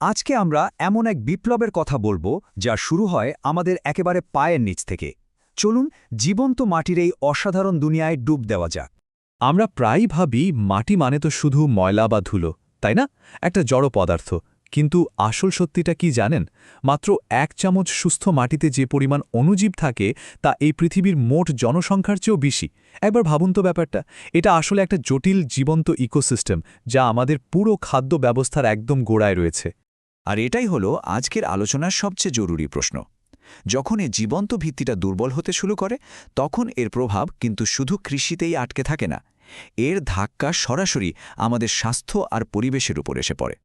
আজকে আমরা এমন এক বিপ্লবের কথা বলবো যা শুরু হয় আমাদের একেবারে পায়ের নিচ থেকে। চলুন জীবন্ত মাটির এই অসাধারণ দুনিয়ায় ডুব দেওয়া যাক। আমরা প্রায়ই ভাবি মাটি মানে তো শুধু ময়লা বা ধুলো, তাই না? একটা জড় পদার্থ। কিন্তু আসল সত্যিটা কি জানেন? মাত্র 1 চামচ সুস্থ মাটিতে যে পরিমাণ অণুজীব থাকে তা এই পৃথিবীর মোট জনসংখ্যার চেয়েও বেশি। একবার ভাবুন তো ব্যাপারটা। এটা আসলে একটা জটিল জীবন্ত ইকোসিস্টেম যা আমাদের পুরো খাদ্য ব্যবস্থার একদম গোড়ায় রয়েছে। আর এটাই হলো আজকের আলোচনার সবচেয়ে জরুরি প্রশ্ন। যখন এই জীবন্ত ভিত্তিটা দুর্বল হতে শুরু করে, তখন এর প্রভাব কিন্তু শুধু কৃষিতেই আটকে থাকে না। এর ধাক্কা সরাসরি আমাদের স্বাস্থ্য আর পরিবেশের উপর এসে পড়ে।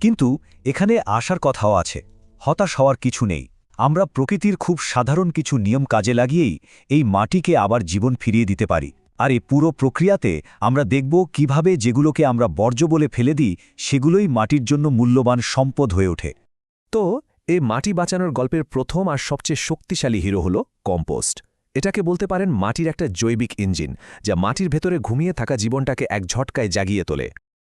কিন্তু এখানে আসার কথাও আছে। হতাশ হওয়ার কিছু নেই। আমরা প্রকৃতির খুব সাধারণ কিছু নিয়ম কাজে লাগিয়েই এই মাটিকে আবার জীবন ফিরিয়ে দিতে পারি। আর এই পুরো প্রক্রিয়াতে আমরা দেখব কিভাবে যেগুলোকে আমরা বর্জ্য বলে ফেলে দিই সেগুলোই মাটির জন্য মূল্যবান সম্পদ হয়ে ওঠে। তো এই মাটি বাঁচানোর গল্পের প্রথম আর সবচেয়ে শক্তিশালী হিরো হল কম্পোস্ট। এটাকে বলতে পারেন মাটির একটা জৈবিক ইঞ্জিন, যা মাটির ভেতরে ঘুমিয়ে থাকা জীবনটাকে এক ঝটকায় জাগিয়ে তোলে।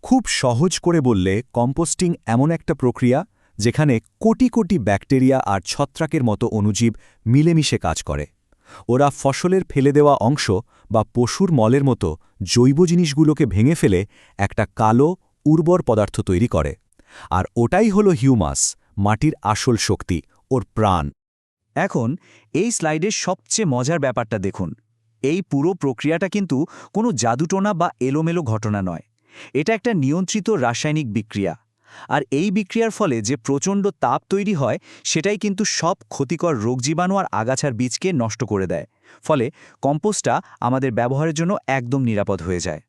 খুব সহজ করে বললে কম্পোস্টিং এমন একটা প্রক্রিয়া যেখানে কোটি কোটি ব্যাকটেরিয়া আর ছত্রাকের মতো অণুজীব মিলেমিশে কাজ করে। ওরা ফসলের ফেলে দেওয়া অংশ বা পশুর মলের মতো জৈব জিনিসগুলোকে ভেঙে ফেলে একটা কালো, উর্বর পদার্থ তৈরি করে। আর ওটাই হলো হিউমাস, মাটির আসল শক্তি, ওর প্রাণ। এখন এই স্লাইডের সবচেয়ে মজার ব্যাপারটা দেখুন। এই পুরো প্রক্রিয়াটা কিন্তু কোনো জাদুটোনা বা এলোমেলো ঘটনা নয়। এটা একটা নিয়ন্ত্রিত রাসায়নিক বিক্রিয়া। আর এই বিক্রিয়ার ফলে যে প্রচণ্ড তাপ তৈরি হয় সেটাই কিন্তু সব ক্ষতিকর রোগজীবাণু আর আগাছার বীজকে নষ্ট করে দেয়। ফলে কম্পোস্টটা আমাদের ব্যবহারের জন্য একদম নিরাপদ হয়ে যায়।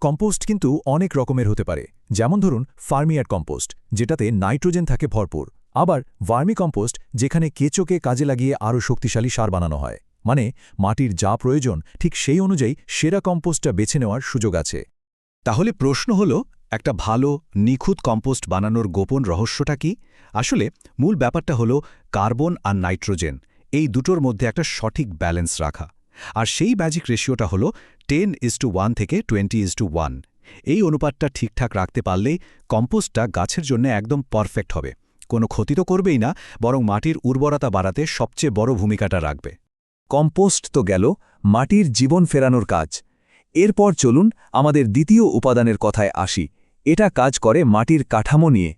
কম্পোস্ট কিন্তু অনেক রকমের হতে পারে। যেমন ধরুন ফার্মিয়ার কম্পোস্ট, যেটাতে নাইট্রোজেন থাকে ভরপুর। আবার ভার্মি কম্পোস্ট, যেখানে কেঁচোকে কাজে লাগিয়ে আরও শক্তিশালী সার বানানো হয়। মানে মাটির যা প্রয়োজন ঠিক সেই অনুযায়ী সেরা কম্পোস্টটা বেছে নেওয়ার সুযোগ আছে। তাহলে প্রশ্ন হল, একটা ভালো নিখুঁত কম্পোস্ট বানানোর গোপন রহস্যটা কি? আসলে মূল ব্যাপারটা হলো কার্বন আর নাইট্রোজেন, এই দুটোর মধ্যে একটা সঠিক ব্যালেন্স রাখা। আর সেই ম্যাজিক রেশিওটা হলো 10:1 থেকে 20:1। এই অনুপাতটা ঠিকঠাক রাখতে পারলেই কম্পোস্টটা গাছের জন্য একদম পারফেক্ট হবে। কোনো ক্ষতি তো করবেই না, বরং মাটির উর্বরতা বাড়াতে সবচেয়ে বড় ভূমিকাটা রাখবে। কম্পোস্ট তো গেল মাটির জীবন ফেরানোর কাজ। এরপর চলুন আমাদের দ্বিতীয় উপাদানের কথায় আসি। এটা কাজ করে মাটির কাঠামো নিয়ে।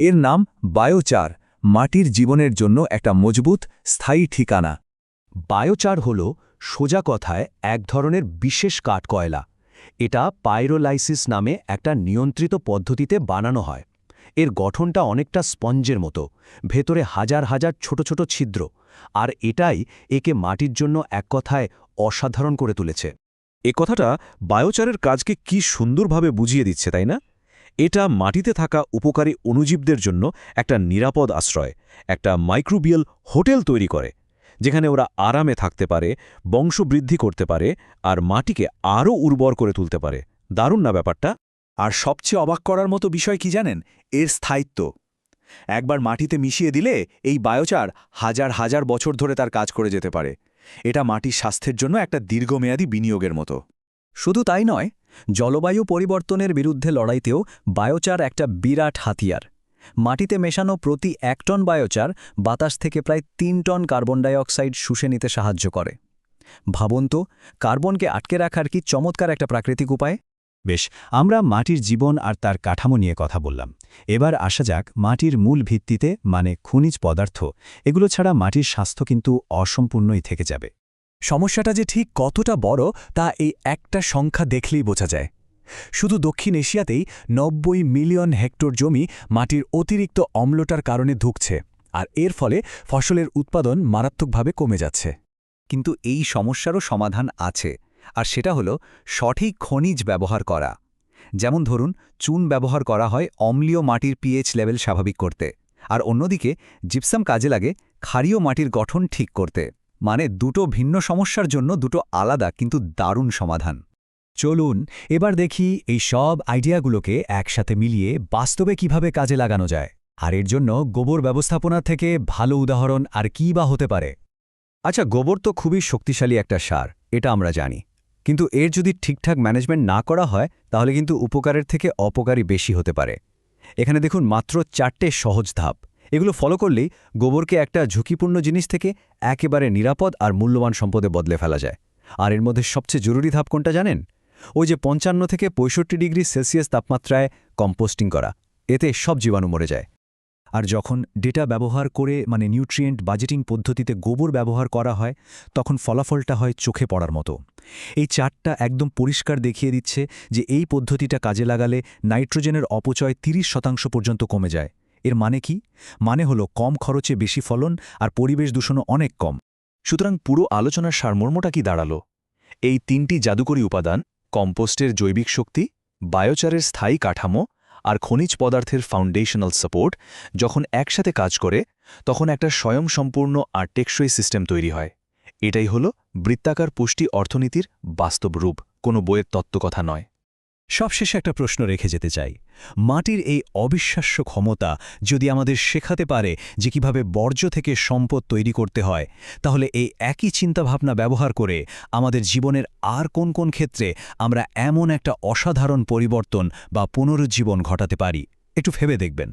এর নাম বায়োচার, মাটির জীবনের জন্য একটা মজবুত, স্থায়ী ঠিকানা। বায়োচার হল সোজা কথায় এক ধরনের বিশেষ কাঠকয়লা। এটা পাইরোলাইসিস নামে একটা নিয়ন্ত্রিত পদ্ধতিতে বানানো হয়। এর গঠনটা অনেকটা স্পঞ্জের মতো, ভেতরে হাজার হাজার ছোট ছোট ছিদ্র। আর এটাই একে মাটির জন্য এক কথায় অসাধারণ করে তুলেছে। এ কথাটা বায়োচারের কাজকে কি সুন্দরভাবে বুঝিয়ে দিচ্ছে, তাই না? এটা মাটিতে থাকা উপকারী অণুজীবদের জন্য একটা নিরাপদ আশ্রয়, একটা মাইক্রোবিয়াল হোটেল তৈরি করে, যেখানে ওরা আরামে থাকতে পারে, বংশবৃদ্ধি করতে পারে আর মাটিকে আরও উর্বর করে তুলতে পারে। দারুণ না ব্যাপারটা? আর সবচেয়ে অবাক করার মতো বিষয় কি জানেন? এর স্থায়িত্ব। একবার মাটিতে মিশিয়ে দিলে এই বায়োচার হাজার হাজার বছর ধরে তার কাজ করে যেতে পারে। এটা মাটির স্বাস্থ্যের জন্য একটা দীর্ঘমেয়াদী বিনিয়োগের মতো। শুধু তাই নয়, জলবায়ু পরিবর্তনের বিরুদ্ধে লড়াইতেও বায়োচার একটা বিরাট হাতিয়ার। মাটিতে মেশানো প্রতি 1 টন বায়োচার বাতাস থেকে প্রায় 3 টন কার্বন ডাইঅক্সাইড শুষে নিতে সাহায্য করে। ভাবুন তো, কার্বনকে আটকে রাখার কি চমৎকার একটা প্রাকৃতিক উপায়। বেশ, আমরা মাটির জীবন আর তার কাঠামো নিয়ে কথা বললাম। এবার আসা যাক মাটির মূল ভিত্তিতে, মানে খনিজ পদার্থ। এগুলো ছাড়া মাটির স্বাস্থ্য কিন্তু অসম্পূর্ণই থেকে যাবে। সমস্যাটা যে ঠিক কতটা বড় তা এই একটা সংখ্যা দেখলেই বোঝা যায়। শুধু দক্ষিণ এশিয়াতেই 90 মিলিয়ন হেক্টর জমি মাটির অতিরিক্ত অম্লতার কারণে ধুঁকছে, আর এর ফলে ফসলের উৎপাদন মারাত্মকভাবে কমে যাচ্ছে। কিন্তু এই সমস্যারও সমাধান আছে, আর সেটা হলো সঠিক খনিজ ব্যবহার করা। যেমন ধরুন, চুন ব্যবহার করা হয় অম্লীয় মাটির পিএইচ লেভেল স্বাভাবিক করতে, আর অন্যদিকে জিপসাম কাজে লাগে ক্ষারীয় মাটির গঠন ঠিক করতে। মানে দুটো ভিন্ন সমস্যার জন্য দুটো আলাদা কিন্তু দারুণ সমাধান। চলুন এবার দেখি এই সব আইডিয়াগুলোকে একসাথে মিলিয়ে বাস্তবে কিভাবে কাজে লাগানো যায়। আর এর জন্য গোবর ব্যবস্থাপনা থেকে ভালো উদাহরণ আর কী বা হতে পারে। আচ্ছা, গোবর তো খুবই শক্তিশালী একটা সার, এটা আমরা জানি। কিন্তু এর যদি ঠিকঠাক ম্যানেজমেন্ট না করা হয় তাহলে কিন্তু উপকারের থেকে অপকারী বেশি হতে পারে। এখানে দেখুন মাত্র 4টে সহজ ধাপ। এগুলো ফলো করলেই গোবরকে একটা ঝুঁকিপূর্ণ জিনিস থেকে একেবারে নিরাপদ আর মূল্যবান সম্পদে বদলে ফেলা যায়। আর এর মধ্যে সবচেয়ে জরুরি ধাপ কোনটা জানেন? ওই যে 55 থেকে 65 ডিগ্রি সেলসিয়াস তাপমাত্রায় কম্পোস্টিং করা। এতে সব জীবাণু মরে যায়। আর যখন ডেটা ব্যবহার করে নিউট্রিয়েন্ট বাজেটিং পদ্ধতিতে গোবর ব্যবহার করা হয়, তখন ফলাফলটা হয় চোখে পড়ার মতো। এই চার্টটা একদম পরিষ্কার দেখিয়ে দিচ্ছে যে এই পদ্ধতিটা কাজে লাগালে নাইট্রোজেনের অপচয় 30% পর্যন্ত কমে যায়। এর মানে কি? মানে হলো কম খরচে বেশি ফলন আর পরিবেশ দূষণও অনেক কম। সুতরাং পুরো আলোচনার সারমর্মটা কি দাঁড়ালো? এই 3টি জাদুকরী উপাদান, কম্পোস্টের জৈবিক শক্তি, বায়োচারের স্থায়ী কাঠামো আর খনিজ পদার্থের ফাউন্ডেশনাল সাপোর্ট, যখন একসাথে কাজ করে তখন একটা স্বয়ংসম্পূর্ণ আর টেকসই সিস্টেম তৈরি হয়। এটাই হলো বৃত্তাকার পুষ্টি অর্থনীতির বাস্তব রূপ, কোনো বইয়ের তত্ত্বকথা নয়। সবশেষে একটা প্রশ্ন রেখে যেতে চাই। মাটির এই অবিশ্বাস্য ক্ষমতা যদি আমাদের শেখাতে পারে যে কিভাবে বর্জ্য থেকে সম্পদ তৈরি করতে হয়, তাহলে এই একই চিন্তাভাবনা ব্যবহার করে আমাদের জীবনের আর কোন কোন ক্ষেত্রে আমরা এমন একটা অসাধারণ পরিবর্তন বা পুনরুজ্জীবন ঘটাতে পারি, একটু ভেবে দেখবেন।